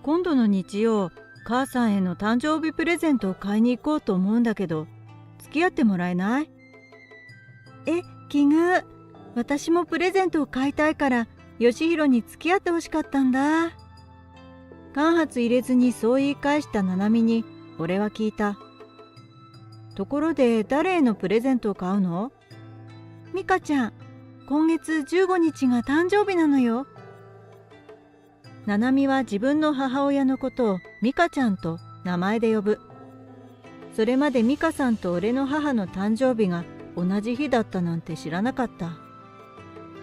今度の日曜、母さんへの誕生日プレゼントを買いに行こうと思うんだけど、付き合ってもらえない？奇遇。私もプレゼントを買いたいから、よしひろに付き合ってほしかったんだ。間髪入れずにそう言い返したななみに、俺は聞いた。ところで誰へのプレゼントを買うの？ミカちゃん、今月15日が誕生日なのよ。ななみは自分の母親のことをミカちゃんと名前で呼ぶ。それまでミカさんと俺の母の誕生日が同じ日だったなんて知らなかった。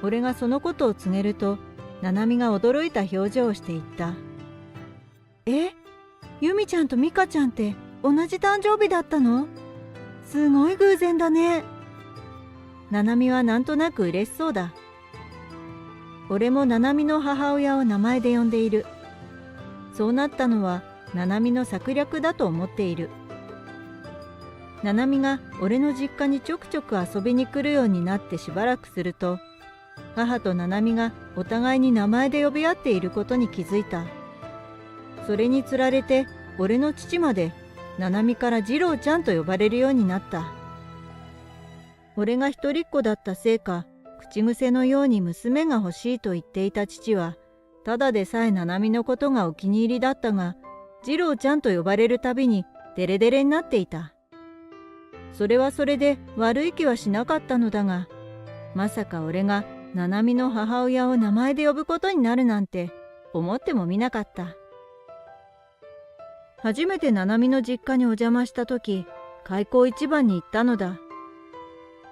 俺がそのことを告げると、ななみが驚いた表情をして言った。ユミちゃんとミカちゃんって同じ誕生日だったの？すごい偶然だね。ななみはなんとなく嬉しそうだ。俺もななみの母親を名前で呼んでいる。そうなったのはななみの策略だと思っている。ななみが俺の実家にちょくちょく遊びに来るようになってしばらくすると、母とななみがお互いに名前で呼び合っていることに気づいた。それにつられて俺の父までななみから次郎ちゃんと呼ばれるようになった。俺が一人っ子だったせいか、口癖のように娘が欲しいと言っていた父は、ただでさえななみのことがお気に入りだったが、次郎ちゃんと呼ばれるたびにデレデレになっていた。それはそれで悪い気はしなかったのだが、まさか俺がななみの母親を名前で呼ぶことになるなんて思ってもみなかった。初めてななみの実家にお邪魔した時、開口一番に言ったのだ。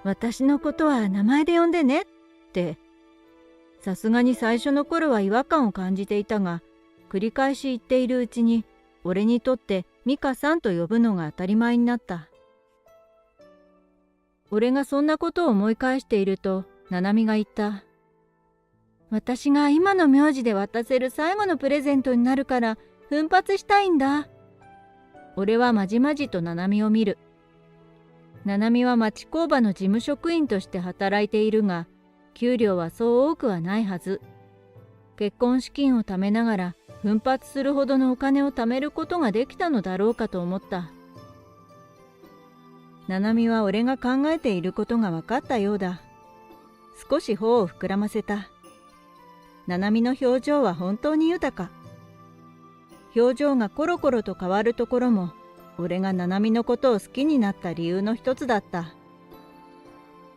私のことは名前で呼んでねって。さすがに最初の頃は違和感を感じていたが、繰り返し言っているうちに、俺にとってミカさんと呼ぶのが当たり前になった。俺がそんなことを思い返していると、ななみが言った。私が今の名字で渡せる最後のプレゼントになるから奮発したいんだ。俺はまじまじとななみを見る。ななみは町工場の事務職員として働いているが、給料はそう多くはないはず。結婚資金を貯めながら奮発するほどのお金を貯めることができたのだろうかと思った。ななみは俺が考えていることが分かったようだ。少し頬を膨らませた。ななみの表情は本当に豊か。表情がコロコロと変わるところも、俺がななみのことを好きになった理由の一つだった。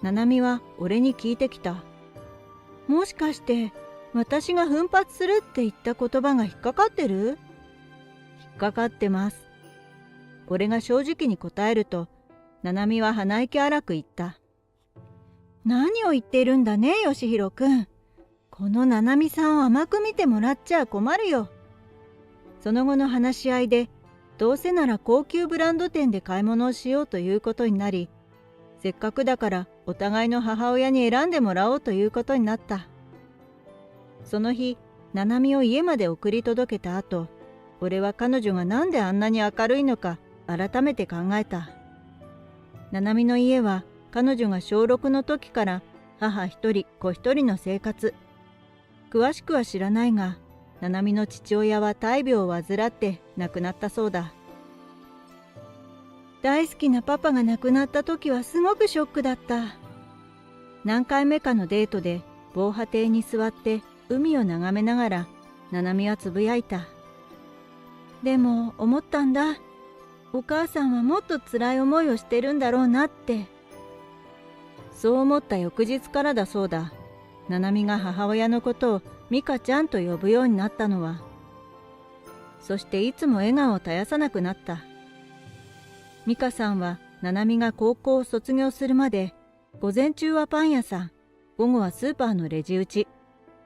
ななみは俺に聞いてきた。もしかして私が奮発するって言った言葉が引っかかってる？引っかかってます。俺が正直に答えると、ななみは鼻息荒く言った。何を言っているんだね、よしひろくん。このななみさんを甘く見てもらっちゃ困るよ。その後の話し合いで、どうせなら高級ブランド店で買い物をしようということになり、せっかくだからお互いの母親に選んでもらおうということになった。その日、ななみを家まで送り届けた後、俺は彼女がなんであんなに明るいのか改めて考えた。ななみの家は彼女が小6の時から母一人子一人の生活。詳しくは知らないが、ななみの父親は大病を患って亡くなったそうだ。大好きなパパが亡くなった時はすごくショックだった。何回目かのデートで防波堤に座って海を眺めながら、ななみはつぶやいた。でも思ったんだ。お母さんはもっと辛い思いをしてるんだろうなって。そう思った翌日からだそうだ。ななみが母親のことをミカちゃんと呼ぶようになったのは。そしていつも笑顔を絶やさなくなった。ミカさんはななみが高校を卒業するまで、午前中はパン屋さん、午後はスーパーのレジ打ち、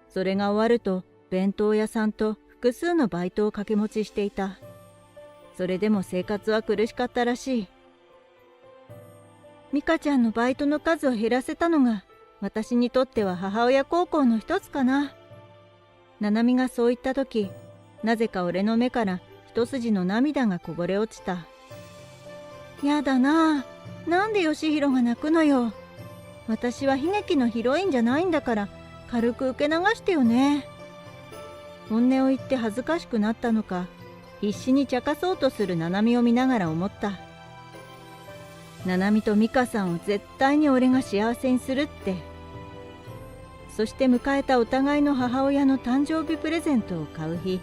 それが終わると弁当屋さんと複数のバイトを掛け持ちしていた。それでも生活は苦しかったらしい。ミカちゃんのバイトの数を減らせたのが、私にとっては母親孝行の一つかな。ななみがそう言ったとき、なぜか俺の目から一筋の涙がこぼれ落ちた。やだなあ、なんでよしひろが泣くのよ。私は悲劇のヒロインじゃないんだから、軽く受け流してよね。本音を言って恥ずかしくなったのか、必死に茶化そうとする七海を見ながら思った。七海と美香さんを絶対に俺が幸せにするって。そして迎えたお互いの母親の誕生日プレゼントを買う日、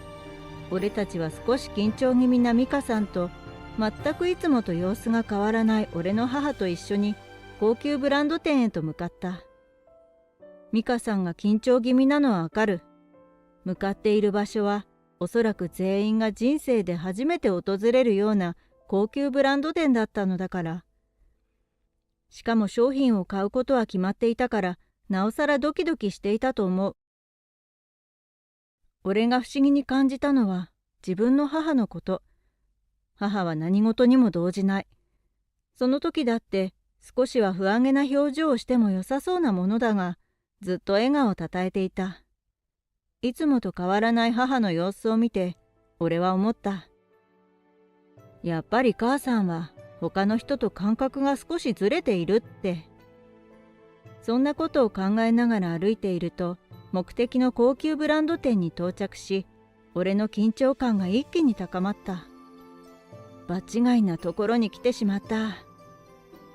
俺たちは少し緊張気味な美香さんと、全くいつもと様子が変わらない俺の母と一緒に高級ブランド店へと向かった。美香さんが緊張気味なのはわかる。向かっている場所はおそらく全員が人生で初めて訪れるような高級ブランド店だったのだから。しかも商品を買うことは決まっていたから、なおさらドキドキしていたと思う。俺が不思議に感じたのは自分の母のこと。母は何事にも動じない。その時だって少しは不安げな表情をしても良さそうなものだが、ずっと笑顔をたたえていた。いつもと変わらない母の様子を見て、俺は思った。やっぱり母さんは他の人と感覚が少しずれているって。そんなことを考えながら歩いていると、目的の高級ブランド店に到着し、俺の緊張感が一気に高まった。場違いなところに来てしまった。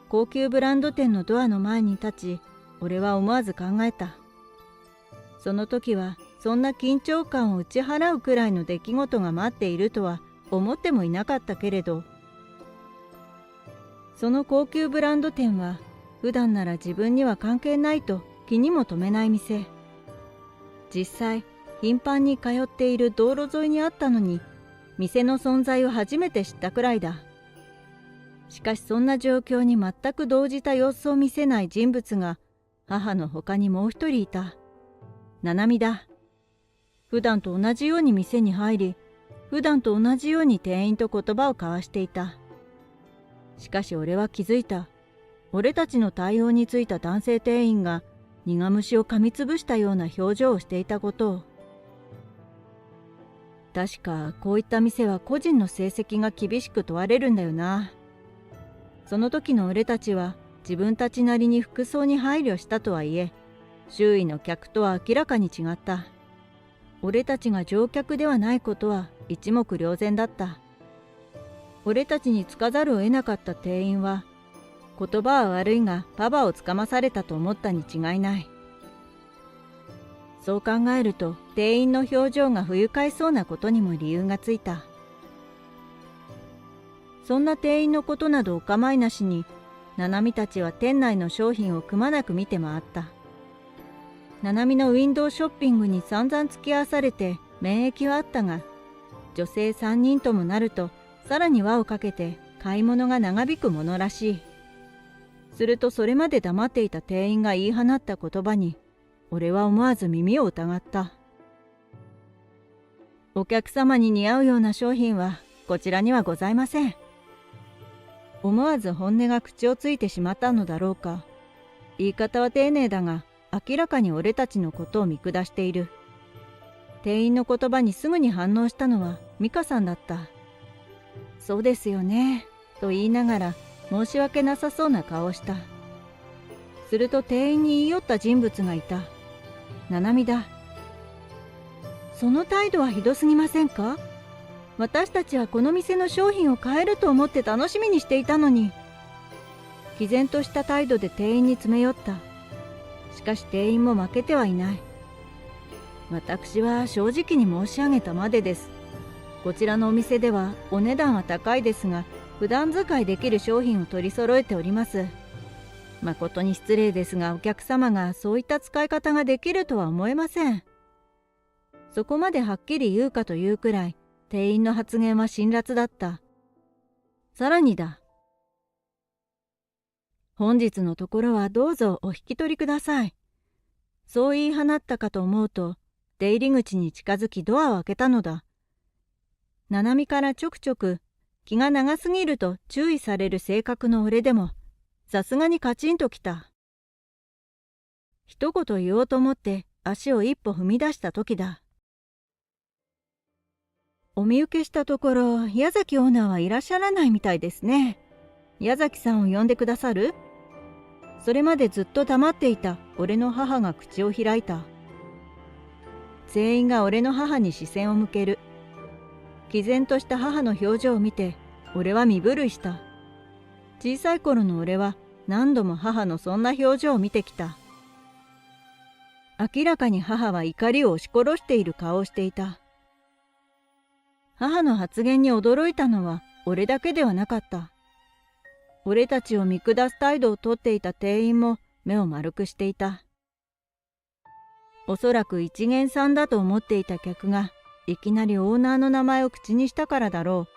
高級ブランド店のドアの前に立ち、俺は思わず考えた。その時はそんな緊張感を打ち払うくらいの出来事が待っているとは思ってもいなかったけれど、その高級ブランド店は普段なら自分には関係ないと気にも留めない店。実際頻繁に通っている道路沿いにあったのに、店の存在を初めて知ったくらいだ。しかしそんな状況に全く動じた様子を見せない人物が母の他にもう一人いた。七海だ。普段と同じように店に入り、普段と同じように店員と言葉を交わしていた。しかし俺は気づいた。俺たちの対応についた男性店員が苦虫を噛みつぶしたような表情をしていたことを。確かこういった店は個人の成績が厳しく問われるんだよな。その時の俺たちは自分たちなりに服装に配慮したとはいえ、周囲の客とは明らかに違った。俺たちが乗客ではないことは一目瞭然だった。俺たちにつかざるを得なかった店員は、言葉は悪いがパパをつかまされたと思ったに違いない。そう考えると店員の表情が不愉快そうなことにも理由がついた。そんな店員のことなどお構いなしに、七海たちは店内の商品をくまなく見て回った。七海のウィンドウショッピングに散々付き合わされて免疫はあったが、女性3人ともなるとさらに輪をかけて買い物が長引くものらしい。するとそれまで黙っていた店員が言い放った言葉に、俺は思わず耳を疑った。お客様に似合うような商品はこちらにはございません。思わず本音が口をついてしまったのだろうか。言い方は丁寧だが、明らかに俺たちのことを見下している。店員の言葉にすぐに反応したのは美香さんだった。そうですよね、と言いながら申し訳なさそうな顔をした。すると店員に言い寄った人物がいた。七海だ。その態度はひどすぎませんか？私たちはこの店の商品を買えると思って楽しみにしていたのに。毅然とした態度で店員に詰め寄った。しかし店員も負けてはいない。私は正直に申し上げたまでです。こちらのお店ではお値段は高いですが、普段使いできる商品を取り揃えております。誠に失礼ですが、お客様がそういった使い方ができるとは思えません。そこまではっきり言うかというくらい、店員の発言は辛辣だった。さらにだ。本日のところはどうぞお引き取りください。そう言い放ったかと思うと、出入り口に近づきドアを開けたのだ。七海からちょくちょく気が長すぎると注意される性格の俺でも、さすがにカチンときた。一言言おうと思って足を一歩踏み出した時だ。お見受けしたところ、矢崎オーナーはいらっしゃらないみたいですね。矢崎さんを呼んでくださる？それまでずっと黙っていた俺の母が口を開いた。全員が俺の母に視線を向ける。毅然とした母の表情を見て、俺は身震いした。小さい頃の俺は何度も母のそんな表情を見てきた。明らかに母は怒りを押し殺している顔をしていた。母の発言に驚いたのは俺だけではなかった。俺たちを見下す態度をとっていた店員も目を丸くしていた。おそらく一見さんだと思っていた客がいきなりオーナーの名前を口にしたからだろう。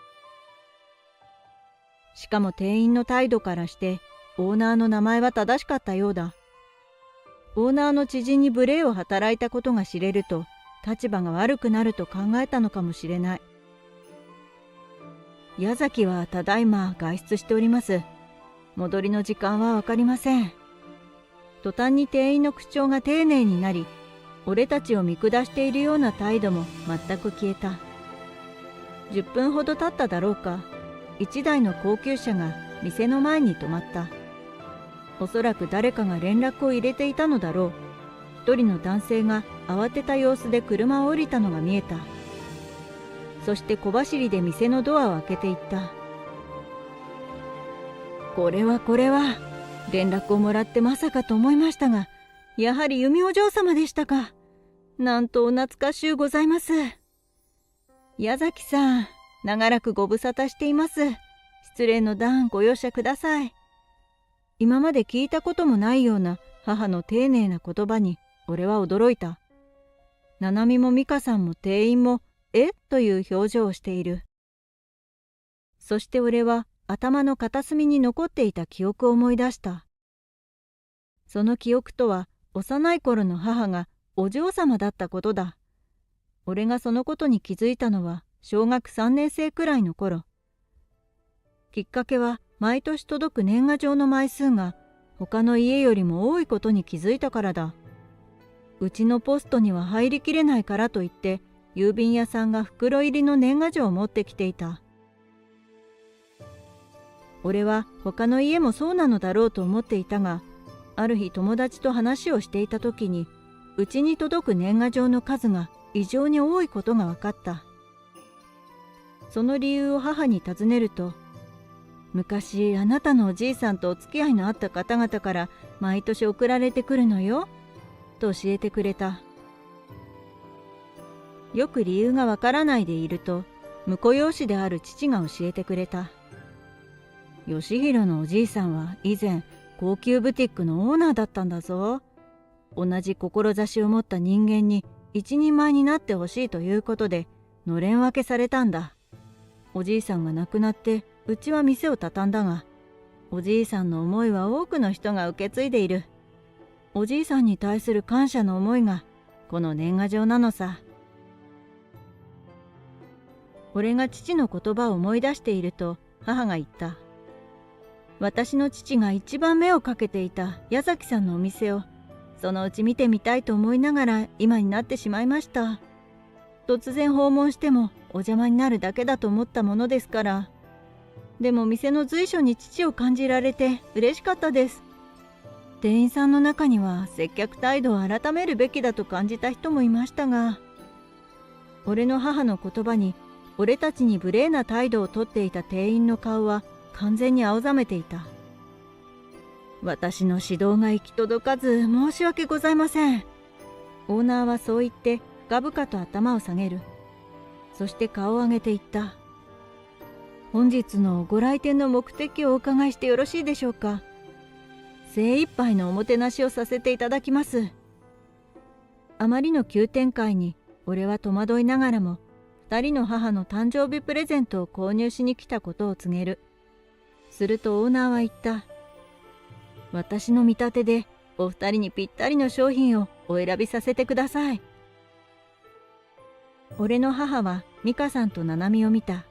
しかも店員の態度からしてオーナーの名前は正しかったようだ。オーナーの知人に無礼を働いたことが知れると立場が悪くなると考えたのかもしれない。矢崎はただいま外出しております。戻りの時間はわかりません。途端に店員の口調が丁寧になり、俺たちを見下しているような態度も全く消えた。10分ほど経っただろうか、一台の高級車が店の前に止まった。おそらく誰かが連絡を入れていたのだろう。一人の男性が慌てた様子で車を降りたのが見えた。そして小走りで店のドアを開けていった。これは連絡をもらってまさかと思いましたが、やはり弓お嬢様でしたか。なんとお懐かしゅうございます。矢崎さん、長らくご無沙汰しています。失礼の段ご容赦ください。今まで聞いたこともないような母の丁寧な言葉に俺は驚いた。七海も美香さんも店員もという表情をしている。そして俺は頭の片隅に残っていた記憶を思い出した。その記憶とは幼い頃の母がお嬢様だったことだ。俺がそのことに気づいたのは小学3年生くらいの頃。きっかけは毎年届く年賀状の枚数が他の家よりも多いことに気づいたからだ。うちのポストには入りきれないからといって郵便屋さんが袋入りの年賀状を持ってきていた。俺は他の家もそうなのだろうと思っていたが、ある日友達と話をしていた時にうちに届く年賀状の数が異常に多いことが分かった。その理由を母に尋ねると、昔あなたのおじいさんとお付き合いのあった方々から毎年送られてくるのよと教えてくれた。よく理由がわからないでいると婿養子である父が教えてくれた。義弘のおじいさんは以前高級ブティックのオーナーだったんだぞ。同じ志を持った人間に一人前になってほしいということでのれん分けされたんだ。おじいさんが亡くなってうちは店を畳んだが、おじいさんの思いは多くの人が受け継いでいる。おじいさんに対する感謝の思いがこの年賀状なのさ。俺が父の言葉を思い出していると母が言った。私の父が一番目をかけていた矢崎さんのお店をそのうち見てみたいと思いながら今になってしまいました。突然訪問してもお邪魔になるだけだと思ったものですから。でも店の随所に父を感じられて嬉しかったです。店員さんの中には接客態度を改めるべきだと感じた人もいましたが、俺の母の言葉に俺たちに無礼な態度をとっていた店員の顔は完全に青ざめていた。私の指導が行き届かず申し訳ございません。オーナーはそう言って深々と頭を下げる。そして顔を上げて言った。本日のご来店の目的をお伺いしてよろしいでしょうか。精一杯のおもてなしをさせていただきます。あまりの急展開に俺は戸惑いながらも二人の母の誕生日プレゼントを購入しに来たことを告げる。するとオーナーは言った。私の見立てでお二人にぴったりの商品をお選びさせてください。俺の母は美香さんと七海を見た。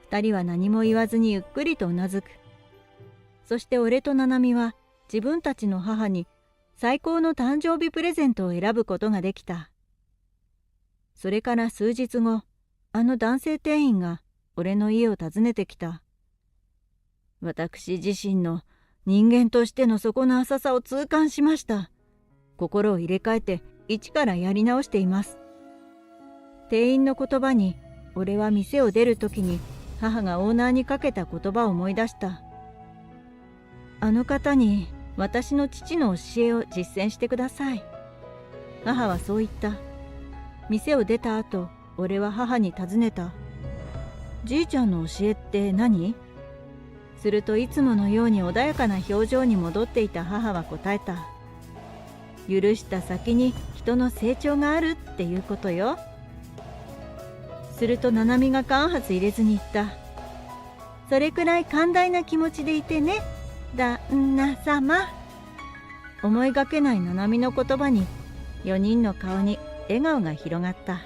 二人は何も言わずにゆっくりとうなずく。そして俺と七海は自分たちの母に最高の誕生日プレゼントを選ぶことができた。それから数日後、あの男性店員が俺の家を訪ねてきた。私自身の人間としての底の浅さを痛感しました。心を入れ替えて一からやり直しています。店員の言葉に、俺は店を出るときに母がオーナーにかけた言葉を思い出した。あの方に私の父の教えを実践してください。母はそう言った。店を出た後、俺は母に尋ねた。じいちゃんの教えって何？するといつものように穏やかな表情に戻っていた母は答えた。許した先に人の成長があるっていうことよ。すると七海が間髪入れずに言った。それくらい寛大な気持ちでいてね、旦那様。思いがけない七海の言葉に4人の顔に笑顔が広がった。